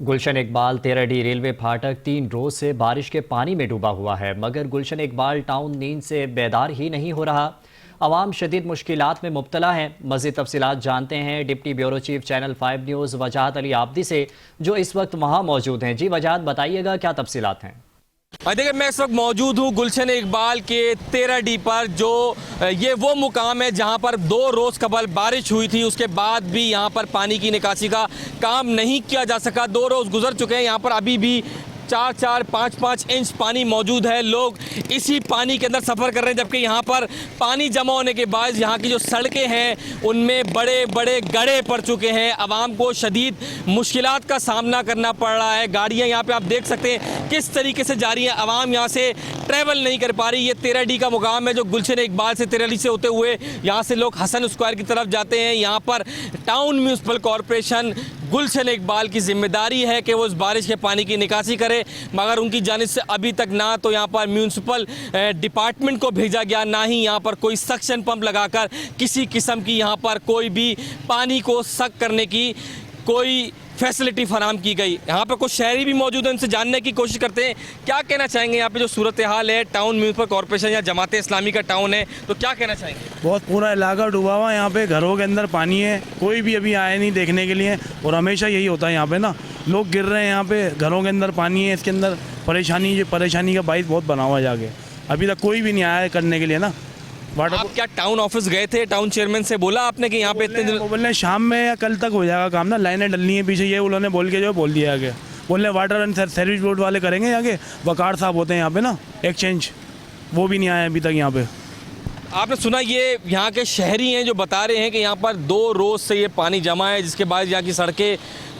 गुलशन Iqbal तेराडी railway फाटक 3 रोज से बारिश के पानी में डूबा हुआ है, मगर गुलशन इकबाल टाउन नींद से बेदार ही नहीं हो रहा। अवाम शदीद मुश्किलात में मुब्तला हैं। मज़ीद तफसीलात जानते हैं deputy bureau chief channel 5 news वजाहत अली आबदी से, जो इस वक्त वहाँ मौजूद हैं। जी वजाहत, बताइएगा क्या तफसीलात हैं। देखिए, मैं इस वक्त मौजूद हूँ गुलशन इकबाल के तेराडी पर, जो ये वो मुकाम है जहाँ पर 2 रोज़ कबल बारिश हुई थी। उसके बाद भी यहाँ पर पानी की निकासी का काम नहीं किया जा सका। 2 रोज़ गुजर चुके हैं, यहाँ पर अभी भी 4-4, 5-5 इंच पानी मौजूद है। लोग इसी पानी के अंदर सफ़र कर रहे हैं, जबकि यहाँ पर पानी जमा होने के बाद यहाँ की जो सड़कें हैं उनमें बड़े बड़े गड्ढे पड़ चुके हैं। आवाम को शदीद मुश्किलात का सामना करना पड़ रहा है। गाड़ियाँ यहाँ पे आप देख सकते हैं किस तरीके से जा रही हैं। आवाम यहाँ से ट्रैवल नहीं कर पा रही। ये तेराडी का मुकाम है जो गुलशन इकबाल से तेराडी से होते हुए यहाँ से लोग हसन स्क्वायर की तरफ जाते हैं। यहाँ पर टाउन म्यूनसिपल कॉरपोरेशन गुलशन इकबाल की जिम्मेदारी है कि वो इस बारिश के पानी की निकासी करे, मगर उनकी जानिब से अभी तक ना तो यहाँ पर म्यूनसिपल डिपार्टमेंट को भेजा गया, ना ही यहाँ पर कोई सक्शन पंप लगाकर किसी किस्म की यहाँ पर कोई भी पानी को सक करने की कोई फैसिलिटी फराम की गई। यहाँ पर कुछ शहरी भी मौजूद हैं, उनसे जानने की कोशिश करते हैं क्या कहना चाहेंगे। यहाँ पे जो सूरत हाल है, टाउन म्यूनसिपल कॉरपोरेशन या जमात इस्लामी का टाउन है, तो क्या कहना चाहेंगे। बहुत पूरा इलाका डूबा हुआ है। यहाँ पे घरों के अंदर पानी है, कोई भी अभी आया नहीं देखने के लिए, और हमेशा यही होता है यहाँ पे ना, लोग गिर रहे हैं। यहाँ पे घरों के अंदर पानी है, इसके अंदर परेशानी का बाइस बहुत बना हुआ है। जाके अभी तक कोई भी नहीं आया है करने के लिए ना। आप क्या टाउन ऑफिस गए थे, टाउन चेयरमैन से बोला आपने कि यहाँ पे इतने दिन? बोल शाम में या कल तक हो जाएगा काम ना, लाइनें डलनी है पीछे, ये उन्होंने बोल के जो बोल दिया आगे। बोल रहे वाटर एंड सर्विस बोर्ड वाले करेंगे आगे, वकार साहब होते हैं यहाँ पे ना एक्सचेंज, वो भी नहीं आए अभी तक यहाँ पे। आपने सुना, ये यहाँ के शहरी हैं जो बता रहे हैं कि यहाँ पर 2 रोज़ से ये पानी जमा है, जिसके बाद यहाँ की सड़कें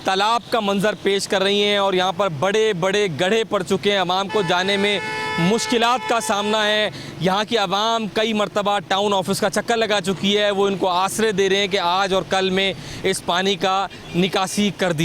तालाब का मंजर पेश कर रही हैं और यहाँ पर बड़े बड़े गड्ढे पड़ चुके हैं। आवाम को जाने में मुश्किलात का सामना है। यहाँ की आवाम कई मरतबा टाउन ऑफिस का चक्कर लगा चुकी है। वो इनको आश्रय दे रहे हैं कि आज और कल में इस पानी का निकासी कर दी